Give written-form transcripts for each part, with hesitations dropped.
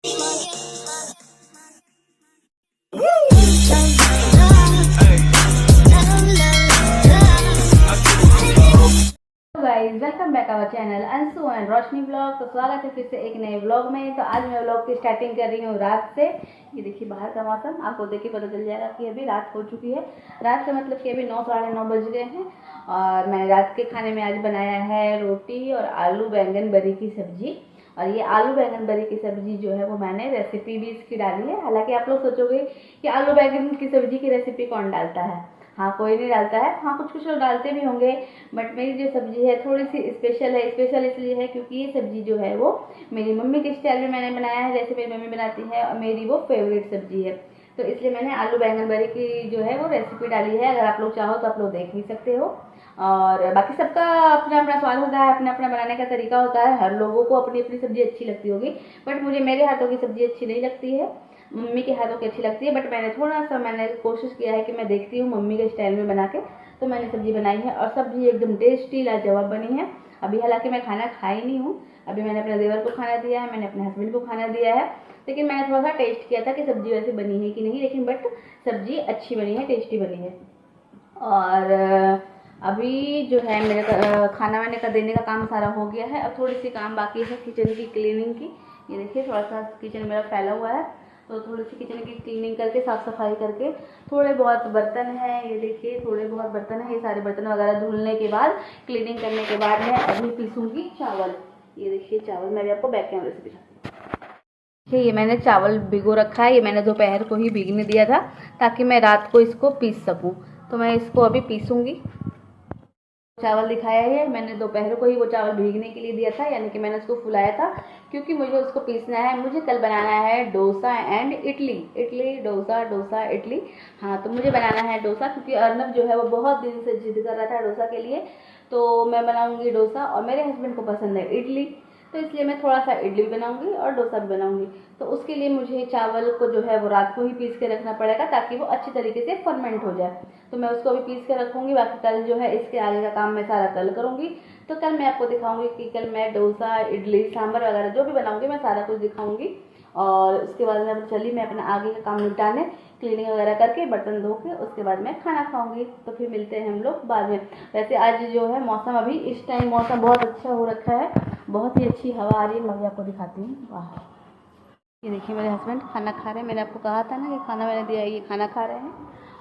Guys welcome back our channel Anshu and Roshni blog. तो स्वागत है फिर से एक नए ब्लॉग में। तो आज मैं ब्लॉग की स्टार्टिंग कर रही हूँ रात से। ये देखिए बाहर का मौसम, आपको देख के पता चल जाएगा कि अभी रात हो चुकी है। रात का मतलब कि अभी 9 साढ़े 9 बज गए हैं। और मैंने रात के खाने में आज बनाया है रोटी और आलू बैंगन बरी की सब्जी। और ये आलू बैंगन बरी की सब्जी जो है वो मैंने रेसिपी भी इसकी डाली है। हालांकि आप लोग सोचोगे कि आलू बैंगन की सब्जी की रेसिपी कौन डालता है। हाँ, कोई नहीं डालता है। हाँ, कुछ कुछ लोग डालते भी होंगे, बट मेरी जो सब्जी है थोड़ी सी स्पेशल है। स्पेशल इसलिए है क्योंकि ये सब्जी जो है वो मेरी मम्मी के स्टाइल में मैंने बनाया है, जैसे मेरी मम्मी बनाती है, और मेरी वो फेवरेट सब्जी है। तो इसलिए मैंने आलू बैंगन बरी की जो है वो रेसिपी डाली है। अगर आप लोग चाहो तो आप लोग देख भी सकते हो। और बाकी सबका अपना अपना स्वाद होता है, अपना अपना बनाने का तरीका होता है। हर लोगों को अपनी अपनी सब्जी अच्छी लगती होगी, बट मुझे मेरे हाथों की सब्जी अच्छी नहीं लगती है, मम्मी के हाथों की अच्छी लगती है। बट मैंने थोड़ा सा कोशिश किया है कि मैं देखती हूँ मम्मी के स्टाइल में बना के, तो मैंने सब्जी बनाई है। और सब्जी एकदम टेस्टी लाजवाब बनी है। अभी हालांकि मैं खाना खाई नहीं हूँ, अभी मैंने अपने देवर को खाना दिया है, मैंने अपने हस्बैंड को खाना दिया है। लेकिन मैंने थोड़ा सा टेस्ट किया था कि सब्जी वैसे बनी है कि नहीं, लेकिन बट सब्जी अच्छी बनी है, टेस्टी बनी है। और अभी जो है मेरे खाना वाने का देने का काम सारा हो गया है। अब थोड़ी सी काम बाकी है किचन की क्लीनिंग की। ये देखिए थोड़ा सा किचन मेरा फैला हुआ है, तो थोड़ी सी किचन की क्लीनिंग करके साफ़ सफाई करके, थोड़े बहुत बर्तन हैं, ये देखिए थोड़े बहुत बर्तन हैं। ये सारे बर्तन वगैरह धुलने के बाद, क्लीनिंग करने के बाद मैं अभी पीसूँगी चावल। ये देखिए चावल मैं अभी आपको बैक कैमरे से दिखाती हूँ। ये मैंने चावल भिगो रखा है। ये मैंने दोपहर को ही भीगने दिया था ताकि मैं रात को इसको पीस सकूँ। तो मैं इसको अभी पीसूँगी। चावल दिखाया है मैंने दोपहर को ही वो चावल भीगने के लिए दिया था, यानी कि मैंने उसको फुलाया था क्योंकि मुझे उसको पीसना है। मुझे कल बनाना है डोसा एंड इडली। इडली डोसा, डोसा इडली। हाँ, तो मुझे बनाना है डोसा क्योंकि अर्नब जो है वो बहुत दिन से जिद कर रहा था डोसा के लिए। तो मैं बनाऊंगी डोसा और मेरे हस्बैंड को पसंद है इडली, तो इसलिए मैं थोड़ा सा इडली भी बनाऊंगी और डोसा भी बनाऊंगी। तो उसके लिए मुझे चावल को जो है वो रात को ही पीस के रखना पड़ेगा ताकि वो अच्छी तरीके से फर्मेंट हो जाए। तो मैं उसको अभी पीस के रखूँगी। बाकी कल जो है इसके आगे का काम मैं सारा कल करूँगी। तो कल मैं आपको दिखाऊँगी कि कल मैं डोसा इडली सांभर वगैरह जो भी बनाऊँगी मैं सारा कुछ दिखाऊँगी। और उसके बाद में चलिए मैं अपना आगे का काम निपटाने, क्लीनिंग वगैरह करके बर्तन धो के उसके बाद मैं खाना खाऊंगी। तो फिर मिलते हैं हम लोग बाद में। वैसे आज जो है मौसम, अभी इस टाइम मौसम बहुत अच्छा हो रखा है, बहुत ही अच्छी हवा आ रही है। मैं भी आपको दिखाती हूँ बाहर। ये देखिए मेरे हस्बैंड खाना खा रहे हैं। मैंने आपको कहा था ना कि खाना मैंने दिया है, ये खाना खा रहे हैं।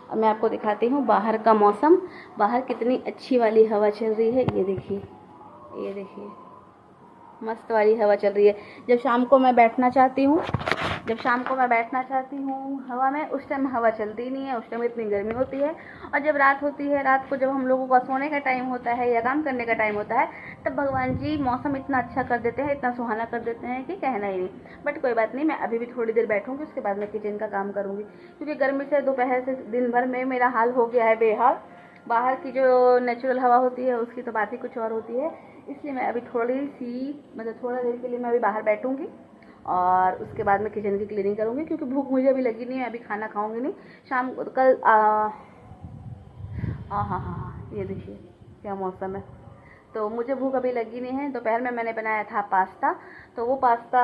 और मैं आपको दिखाती हूँ बाहर का मौसम, बाहर कितनी अच्छी वाली हवा चल रही है। ये देखिए, ये देखिए मस्त वाली हवा चल रही है। जब शाम को मैं बैठना चाहती हूँ हवा में, उस टाइम हवा चलती नहीं है, उस टाइम इतनी गर्मी होती है। और जब रात होती है, रात को जब हम लोगों का सोने का टाइम होता है या काम करने का टाइम होता है, तब भगवान जी मौसम इतना अच्छा कर देते हैं, इतना सुहाना कर देते हैं कि कहना ही नहीं। बट कोई बात नहीं, मैं अभी भी थोड़ी देर बैठूँगी, उसके बाद मैं किचन का काम करूँगी क्योंकि गर्मी से दोपहर से दिन भर में मेरा हाल हो गया है बेहाल। बाहर की जो नेचुरल हवा होती है उसकी तो बात ही कुछ और होती है। इसलिए मैं अभी थोड़ी देर के लिए मैं अभी बाहर बैठूँगी और उसके बाद मैं किचन की क्लीनिंग करूँगी क्योंकि भूख मुझे अभी लगी नहीं है। अभी खाना खाऊँगी नहीं, शाम को कल हाँ, ये देखिए क्या मौसम है। तो मुझे भूख अभी लगी नहीं है। दोपहर में मैंने बनाया था पास्ता, तो वो पास्ता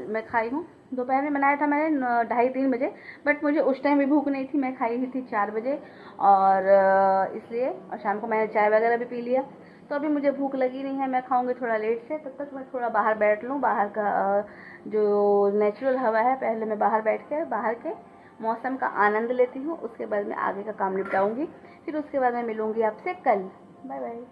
मैं खाई हूँ। दोपहर में बनाया था मैंने 2:30-3 बजे, बट मुझे उस टाइम भी भूख नहीं थी, मैं खाई हुई थी 4 बजे। और इसलिए, और शाम को मैंने चाय वगैरह भी पी लिया। तो अभी मुझे भूख लगी नहीं है, मैं खाऊंगी थोड़ा लेट से। तब तक मैं थोड़ा बाहर बैठ लूँ, बाहर का जो नेचुरल हवा है, पहले मैं बाहर बैठ के बाहर के मौसम का आनंद लेती हूँ। उसके बाद मैं आगे का काम निपटाऊँगी। फिर उसके बाद मैं मिलूँगी आपसे कल। Bye bye.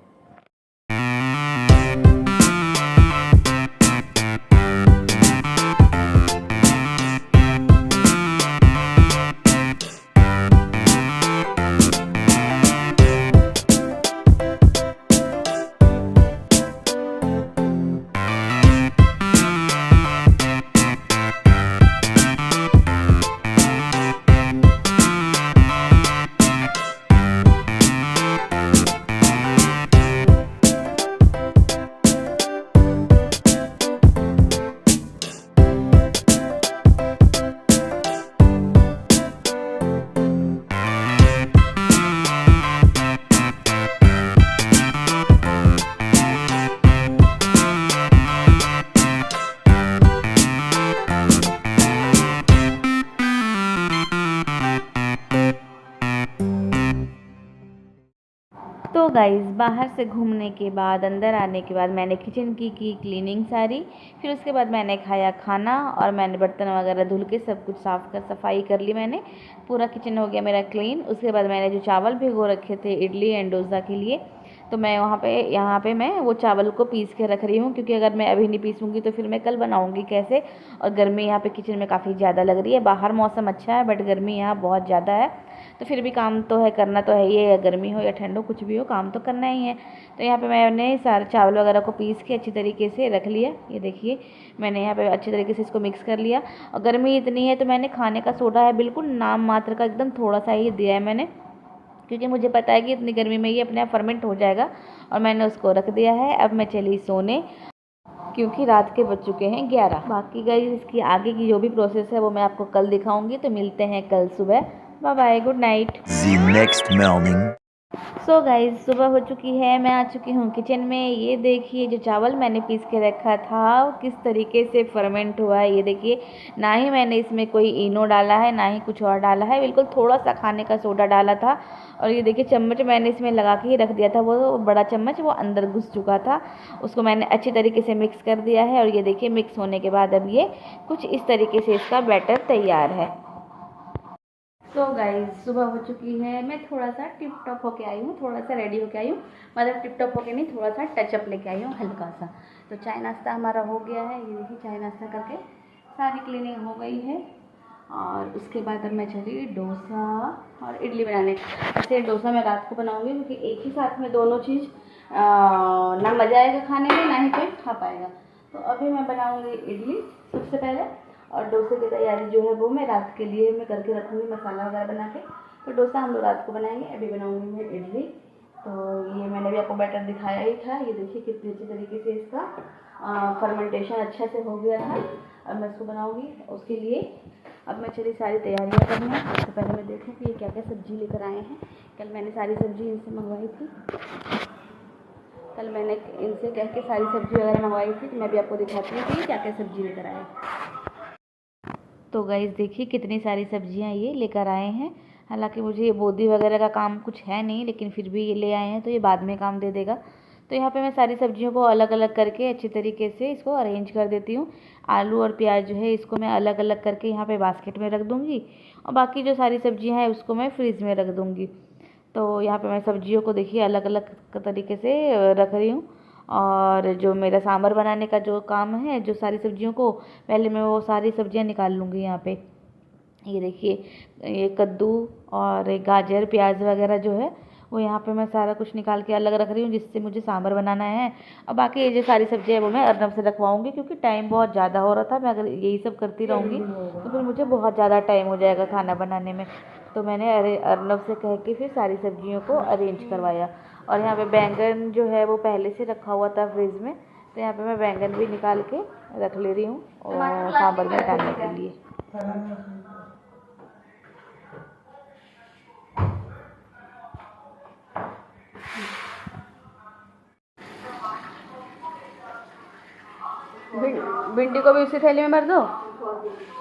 गाइस बाहर से घूमने के बाद अंदर आने के बाद मैंने किचन की क्लीनिंग सारी। फिर उसके बाद मैंने खाया खाना और मैंने बर्तन वगैरह धुल के सब कुछ साफ़ कर सफाई कर ली। मैंने पूरा किचन हो गया मेरा क्लीन। उसके बाद मैंने जो चावल भिगो रखे थे इडली एंड डोसा के लिए, तो मैं यहाँ पे मैं वो चावल को पीस के रख रही हूँ, क्योंकि अगर मैं अभी नहीं पीसूँगी तो फिर मैं कल बनाऊँगी कैसे। और गर्मी यहाँ पे किचन में काफ़ी ज़्यादा लग रही है। बाहर मौसम अच्छा है बट गर्मी यहाँ बहुत ज़्यादा है, तो फिर भी काम तो है, करना तो है, ये गर्मी हो या ठंड हो कुछ भी हो काम तो करना ही है। तो यहाँ पे मैंने सारे चावल वगैरह को पीस के अच्छी तरीके से रख लिया। ये देखिए मैंने यहाँ पे अच्छी तरीके से इसको मिक्स कर लिया। और गर्मी इतनी है तो मैंने खाने का सोडा है बिल्कुल नाम मात्र का, एकदम थोड़ा सा ही दिया है मैंने, क्योंकि मुझे पता है कि इतनी गर्मी में ये अपने आप फर्मेंट हो जाएगा। और मैंने उसको रख दिया है। अब मैं चली सोने, क्योंकि रात के बज चुके हैं 11। बाकी गाइस इसकी आगे की जो भी प्रोसेस है वो मैं आपको कल दिखाऊंगी। तो मिलते हैं कल सुबह। Bye bye, good night. So guys सुबह हो चुकी है, मैं आ चुकी हूँ किचन में। ये देखिए जो चावल मैंने पीस के रखा था किस तरीके से फर्मेंट हुआ है। ये देखिए ना ही मैंने इसमें कोई इनो डाला है ना ही कुछ और डाला है, बिल्कुल थोड़ा सा खाने का सोडा डाला था। और ये देखिए चम्मच मैंने इसमें लगा के ही रख दिया था, वो बड़ा चम्मच वो अंदर घुस चुका था, उसको मैंने अच्छी तरीके से मिक्स कर दिया है। और ये देखिए मिक्स होने के बाद अब ये कुछ इस तरीके से इसका बैटर तैयार है। तो गाइस सुबह हो चुकी है, मैं थोड़ा सा टिप टॉप होके आई हूँ, थोड़ा सा रेडी होके आई हूँ, मतलब टिप टॉप होके नहीं, थोड़ा सा टचअप लेके आई हूँ हल्का सा। तो चाय नाश्ता हमारा हो गया है। ये देखिए चाय नाश्ता करके सारी क्लीनिंग हो गई है। और उसके बाद अब मैं चली डोसा और इडली बनाने। ऐसे डोसा मैं रात को बनाऊँगी, क्योंकि एक ही साथ में दोनों चीज़ ना मज़ा आएगा खाने में ना ही कोई खा पाएगा। तो अभी मैं बनाऊँगी इडली सबसे पहले, और डोसे की तैयारी जो है वो मैं रात के लिए मैं करके रखूँगी मसाला वगैरह बना के। तो डोसा हम लोग रात को बनाएंगे, अभी बनाऊँगी मैं इडली। तो ये मैंने भी आपको बैटर दिखाया ही था। ये देखिए कितनी अच्छी तरीके से इसका फर्मेंटेशन अच्छा से हो गया था। अब मैं इसको बनाऊँगी, उसके लिए अब मैं चली सारी तैयारियाँ करने। तो पहले मैं देखूँ कि ये क्या क्या सब्ज़ी लेकर आए हैं। कल मैंने सारी सब्ज़ी इनसे मंगवाई थी, कल मैंने इनसे कह के सारी सब्ज़ी वगैरह मंगवाई थी। तो मैं भी आपको दिखाती हूँ कि क्या क्या सब्ज़ी लेकर आए। तो गाइस देखिए कितनी सारी सब्जियां ये लेकर आए हैं। हालांकि मुझे ये बोदी वगैरह का काम कुछ है नहीं, लेकिन फिर भी ये ले आए हैं तो ये बाद में काम दे देगा। तो यहाँ पे मैं सारी सब्जियों को अलग अलग करके अच्छी तरीके से इसको अरेंज कर देती हूँ। आलू और प्याज जो है इसको मैं अलग अलग करके यहाँ पे बास्केट में रख दूँगी, और बाकी जो सारी सब्जियाँ हैं उसको मैं फ्रिज में रख दूँगी। तो यहाँ पर मैं सब्जियों को देखिए अलग अलग तरीके से रख रही हूँ। और जो मेरा सांभर बनाने का जो काम है, जो सारी सब्जियों को पहले मैं वो सारी सब्जियां निकाल लूँगी यहाँ पे। ये देखिए ये कद्दू और गाजर प्याज वगैरह जो है वो यहाँ पे मैं सारा कुछ निकाल के अलग रख रही हूँ, जिससे मुझे सांभर बनाना है। और बाकी ये जो सारी सब्जियाँ है वो मैं अर्नब से रखवाऊँगी, क्योंकि टाइम बहुत ज़्यादा हो रहा था। मैं अगर यही सब करती रहूँगी तो फिर मुझे बहुत ज़्यादा टाइम हो जाएगा खाना बनाने में। तो मैंने अर्नब से कह के फिर सारी सब्जियों को अरेंज करवाया। और यहाँ पे बैंगन जो है वो पहले से रखा हुआ था फ्रिज में, तो यहाँ पे मैं बैंगन भी निकाल के रख ले रही हूँ और सांभर में डालने के लिए। भिंडी को भी उसी थैली में भर दो,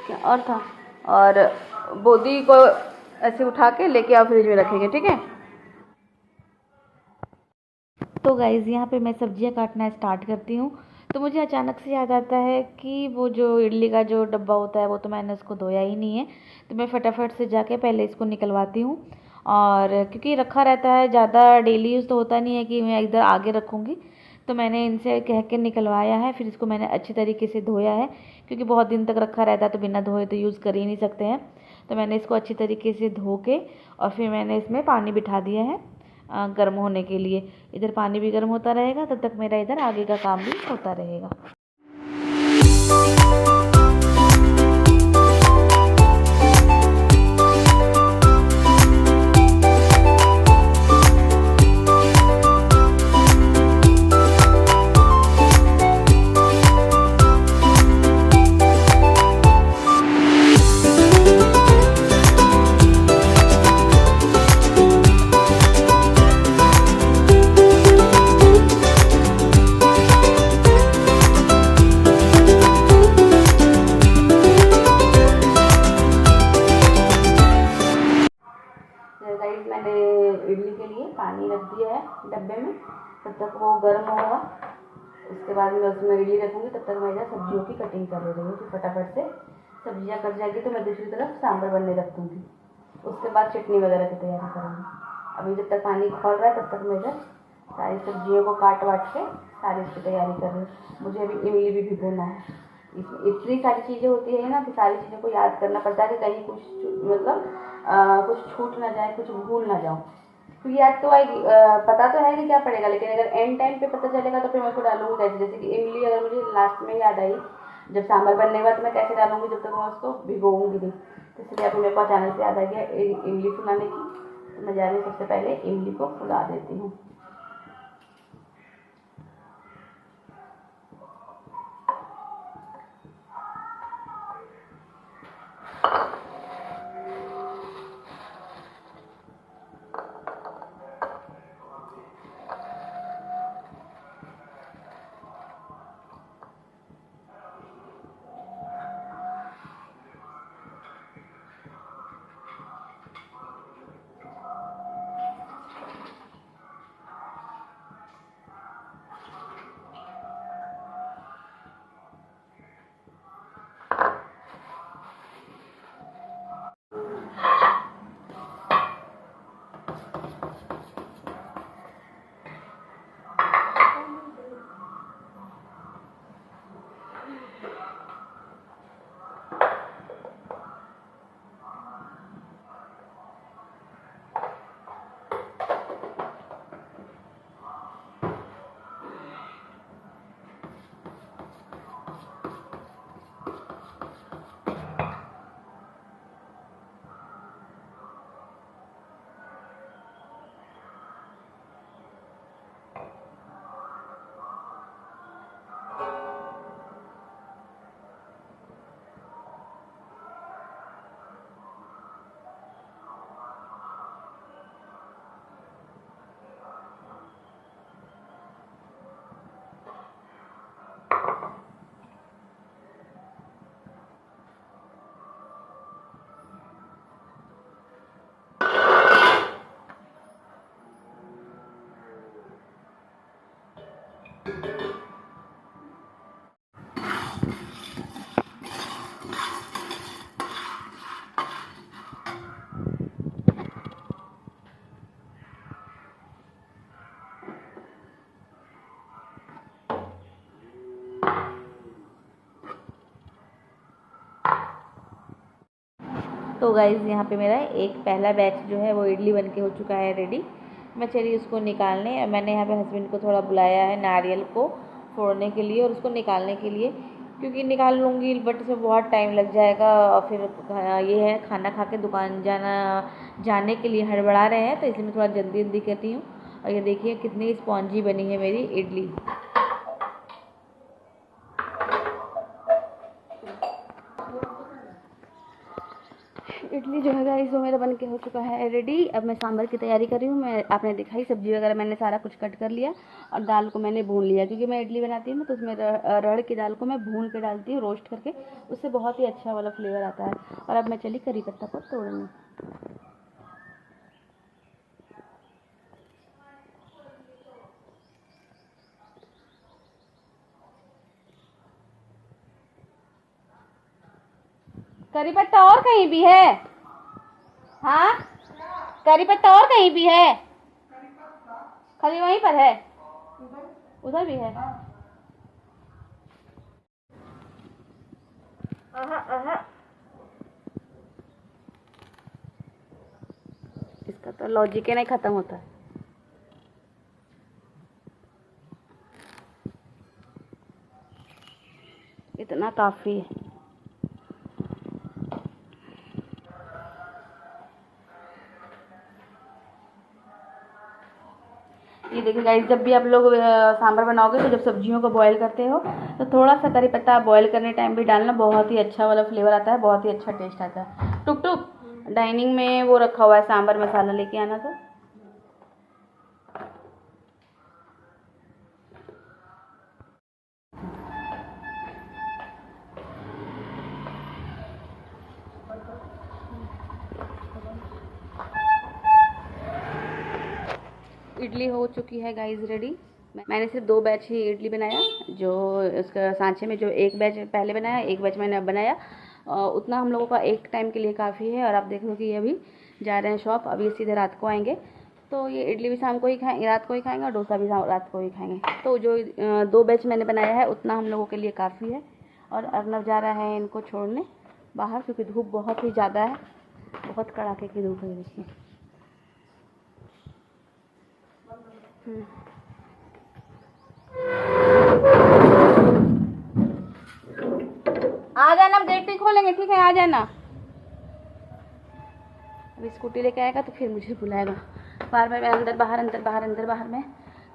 क्या और था। और बोदी को ऐसे उठा के लेके आप फ्रिज में रखेंगे, ठीक है। तो गाइज़ यहाँ पे मैं सब्जियां काटना स्टार्ट करती हूँ। तो मुझे अचानक से याद आता है कि वो जो इडली का जो डब्बा होता है वो तो मैंने उसको धोया ही नहीं है। तो मैं फटाफट से जाके पहले इसको निकलवाती हूँ। और क्योंकि रखा रहता है, ज़्यादा डेली यूज़ तो होता नहीं है कि मैं इधर आगे रखूँगी। तो मैंने इनसे कह के निकलवाया है, फिर इसको मैंने अच्छी तरीके से धोया है, क्योंकि बहुत दिन तक रखा रहता है तो बिना धोए तो यूज़ कर ही नहीं सकते हैं। तो मैंने इसको अच्छी तरीके से धो के और फिर मैंने इसमें पानी बिठा दिया है गर्म होने के लिए। इधर पानी भी गर्म होता रहेगा, तब तक मेरा इधर आगे का काम भी होता रहेगा। पानी रख दिया है डब्बे में, तब तक वो गर्म होगा। उसके बाद मैं उसमें इडली रखूँगी, तब तक मैं इधर सब्जियों की कटिंग कर ले रही हूँ। फिर फटाफट से सब्जियाँ कट जाएगी तो मैं दूसरी तरफ सांभर बनने रख दूँगी। उसके बाद चटनी वगैरह की तैयारी करूँगी। अभी जब तक पानी खोल रहा है तब तक मैं इधर सारी सब्जियों को काट वाट के सारी इसकी तैयारी कर रही हूँ। मुझे अभी इमली भी भिगोना है। इसमें इतनी सारी चीज़ें होती है ना कि सारी चीज़ों को याद करना पड़ता है कि कहीं कुछ मतलब कुछ छूट ना जाए, कुछ भूल ना जाऊँ। क्योंकि याद तो आएगी, पता तो है कि क्या पड़ेगा, लेकिन अगर एंड टाइम पे पता चलेगा तो फिर मैं उसको डालूंगी कैसे। जैसे कि इमली अगर मुझे लास्ट में याद आई जब सांभर बनने के बाद, तो मैं कैसे डालूंगी जब तक मैं उसको भिगोऊंगी नहीं। तो इसलिए अभी मेरे को अचानक से याद आ गया इमली फुलाने की, तो मैं जा रही हूँ सबसे पहले इमली को फुला देती हूँ। तो गाइज़ यहाँ पे मेरा एक पहला बैच जो है वो इडली बन के हो चुका है रेडी। मैं चलिए उसको निकालने, मैंने यहाँ पे हस्बैंड को थोड़ा बुलाया है नारियल को फोड़ने के लिए और उसको निकालने के लिए, क्योंकि निकाल लूँगी बट इसमें बहुत टाइम लग जाएगा। और फिर ये है खाना खा के दुकान जाने के लिए हड़बड़ा रहे हैं, तो इसलिए मैं थोड़ा जल्दी जल्दी करती हूँ। और ये देखिए कितनी स्पॉन्जी बनी है मेरी इडली। इडली जो है गाइस वो मेरा बन के हो चुका है रेडी। अब मैं सांभर की तैयारी कर रही हूँ। मैं आपने दिखाई सब्जी वगैरह मैंने सारा कुछ कट कर लिया और दाल को मैंने भून लिया, क्योंकि मैं इडली बनाती हूँ ना तो उसमें अरहर की दाल को मैं भून के डालती हूँ रोस्ट करके, उससे बहुत ही अच्छा वाला फ्लेवर आता है। और अब मैं चली करी पत्ता को तोड़ने। करी पत्ता और कहीं भी है? हाँ, करी पत्ता और कहीं भी है? खाली वहीं पर है? उधर भी है? इसका तो लॉजिक ही नहीं खत्म होता है। इतना काफी है। ये देखिए गाइस, जब भी आप लोग सांभर बनाओगे तो जब सब्जियों को बॉईल करते हो तो थोड़ा सा करी पत्ता बॉईल करने टाइम भी डालना, बहुत ही अच्छा वाला फ्लेवर आता है, बहुत ही अच्छा टेस्ट आता है। टुक टुक डाइनिंग में वो रखा हुआ है सांभर मसाला, लेके आना तो। इडली हो चुकी है गाइस रेडी। मैंने सिर्फ 2 बैच ही इडली बनाया, जो उसका सांचे में जो 1 बैच पहले बनाया, 1 बैच मैंने अब बनाया। उतना हम लोगों का एक टाइम के लिए काफ़ी है। और आप देख लो कि ये अभी जा रहे हैं शॉप, अभी सीधे रात को आएंगे। तो ये इडली भी शाम को ही खाएंगे, रात को ही खाएंगे, और डोसा भी रात को ही खाएंगे। तो जो 2 बैच मैंने बनाया है उतना हम लोगों के लिए काफ़ी है। और अर्नव जा रहा है इनको छोड़ने बाहर, क्योंकि धूप बहुत ही ज़्यादा है, बहुत कड़ाके की धूप है। देखिए आ जाना, गेट नहीं खोलेंगे, ठीक है? आ जाना। अभी स्कूटी लेके आएगा तो फिर मुझे बुलाएगा। बार बार मैं अंदर बाहर में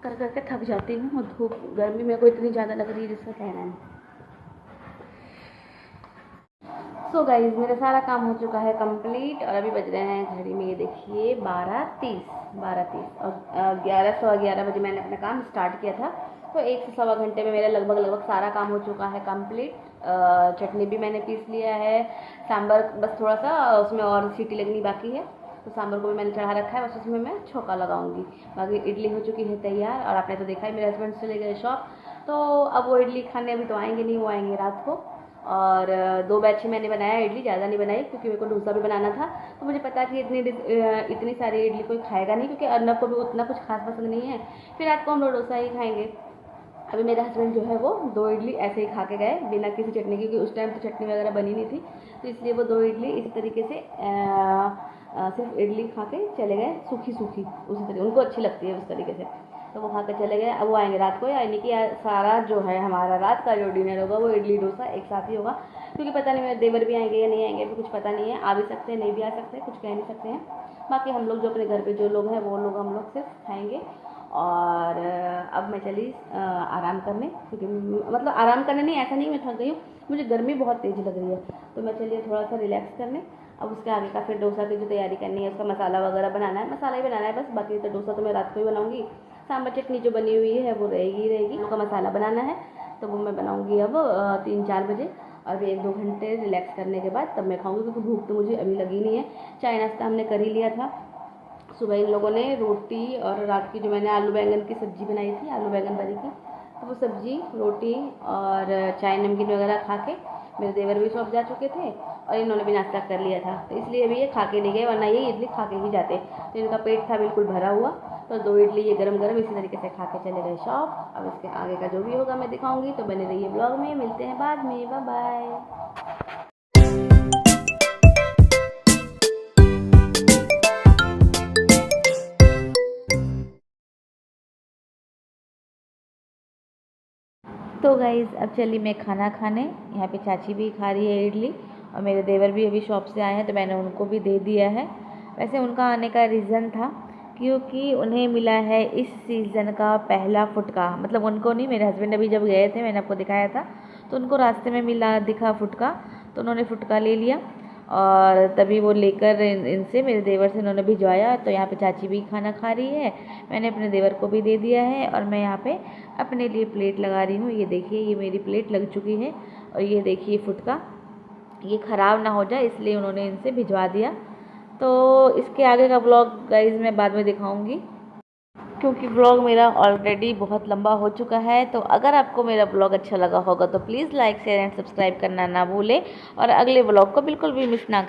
कर करके थक जाती हूँ। और धूप गर्मी मेरे को इतनी ज़्यादा लग रही है जिसका कहना नहीं। सो गाइज मेरा सारा काम हो चुका है कंप्लीट, और अभी बज रहे हैं घड़ी में, ये देखिए 12:30 और 11 बजे मैंने अपना काम स्टार्ट किया था। तो 1 से सवा घंटे में मेरा लगभग सारा काम हो चुका है कंप्लीट। चटनी भी मैंने पीस लिया है, सांभर बस थोड़ा सा उसमें और सीटी लगनी बाकी है। तो सांभर को भी मैंने चढ़ा रखा है, बस उसमें मैं छौंका लगाऊंगी। बाकी इडली हो चुकी है तैयार। और आपने तो देखा ही मेरे हस्बैंड चले गए शॉप, तो अब वो इडली खाने अभी तो आएंगे नहीं, वो आएंगे रात को। और 2 बैच ही मैंने बनाया इडली, ज़्यादा नहीं बनाई, क्योंकि मेरे को डोसा भी बनाना था। तो मुझे पता कि इतनी सारी इडली कोई खाएगा नहीं, क्योंकि अर्नव को भी उतना कुछ खास पसंद नहीं है। फिर रात को हम लोग डोसा ही खाएंगे। अभी मेरे हस्बैंड जो है वो 2 इडली ऐसे ही खा के गए बिना किसी चटनी, क्योंकि उस टाइम तो चटनी वगैरह बनी नहीं थी। तो इसलिए वो 2 इडली इसी तरीके से सिर्फ इडली खा के चले गए, सूखी उसी तरीके, उनको अच्छी लगती है उस तरीके से। तो वो खा कर चले गए। अब वो आएंगे रात को, यानी कि सारा जो है हमारा रात का जो डिनर होगा वो इडली डोसा एक साथ ही होगा। क्योंकि पता नहीं मेरे देवर भी आएंगे या नहीं आएंगे, अभी कुछ पता नहीं है। आ भी सकते हैं, नहीं भी आ सकते, कुछ कह नहीं सकते हैं। बाकी हम लोग जो अपने घर पे जो लोग हैं वो लोग हम लोग सिर्फ खाएंगे। और अब मैं चली आराम करने, क्योंकि मतलब आराम करने नहीं, ऐसा नहीं मैं थक गई हूँ, मुझे गर्मी बहुत तेज़ लग रही है। तो मैं चलिए थोड़ा सा रिलैक्स करने। अब उसके आगे का फिर डोसा की जो तैयारी करनी है, उसका मसाला वगैरह बनाना है, मसाला ही बनाना है बस। बाकी तो डोसा तो मैं रात को ही बनाऊँगी। सांभर चटनी जो बनी हुई है वो रहेगी। उनका मसाला बनाना है, तो वो मैं बनाऊँगी अब 3-4 बजे। और भी 1-2 घंटे रिलैक्स करने के बाद तब मैं खाऊँगी, क्योंकि भूख तो मुझे अभी लगी नहीं है। चाय नाश्ता हमने कर ही लिया था। सुबह इन लोगों ने रोटी, और रात की जो मैंने आलू बैंगन की सब्ज़ी बनाई थी, आलू बैंगन बड़ी की, तो वो सब्ज़ी, रोटी और चाय नमकीन वगैरह खा के मेरे देवर भी शॉप जा चुके थे, और इन्होंने भी नाश्ता कर लिया था। तो इसलिए अभी ये खा के नहीं गए, वरना ये इडली खा के ही जाते। तो इनका पेट था बिल्कुल भरा हुआ। तो 2 इडली ये गरम गरम इसी तरीके से खा के चले गए शॉप। अब इसके आगे का जो भी होगा मैं दिखाऊंगी। तो बने रहिए ब्लॉग में, मिलते हैं बाद में, बाय बाय। तो गाइज़ अब चली मैं खाना खाने। यहाँ पे चाची भी खा रही है इडली, और मेरे देवर भी अभी शॉप से आए हैं, तो मैंने उनको भी दे दिया है। वैसे उनका आने का रीज़न था क्योंकि उन्हें मिला है इस सीज़न का पहला फुटका। मतलब उनको नहीं, मेरे हस्बैंड अभी जब गए थे, मैंने आपको दिखाया था, तो उनको रास्ते में दिखा फुटका, तो उन्होंने फुटका ले लिया। और तभी वो लेकर इनसे, मेरे देवर से इन्होंने भिजवाया। तो यहाँ पे चाची भी खाना खा रही है, मैंने अपने देवर को भी दे दिया है। और मैं यहाँ पे अपने लिए प्लेट लगा रही हूँ। ये देखिए, ये मेरी प्लेट लग चुकी है। और ये देखिए फुटका, ये ख़राब ना हो जाए इसलिए उन्होंने इनसे भिजवा दिया। तो इसके आगे का ब्लॉग गाइज़ मैं बाद में दिखाऊँगी, क्योंकि ब्लॉग मेरा ऑलरेडी बहुत लंबा हो चुका है। तो अगर आपको मेरा ब्लॉग अच्छा लगा होगा तो please like, share and subscribe करना ना भूलें, और अगले ब्लॉग को बिल्कुल भी मिस ना करें।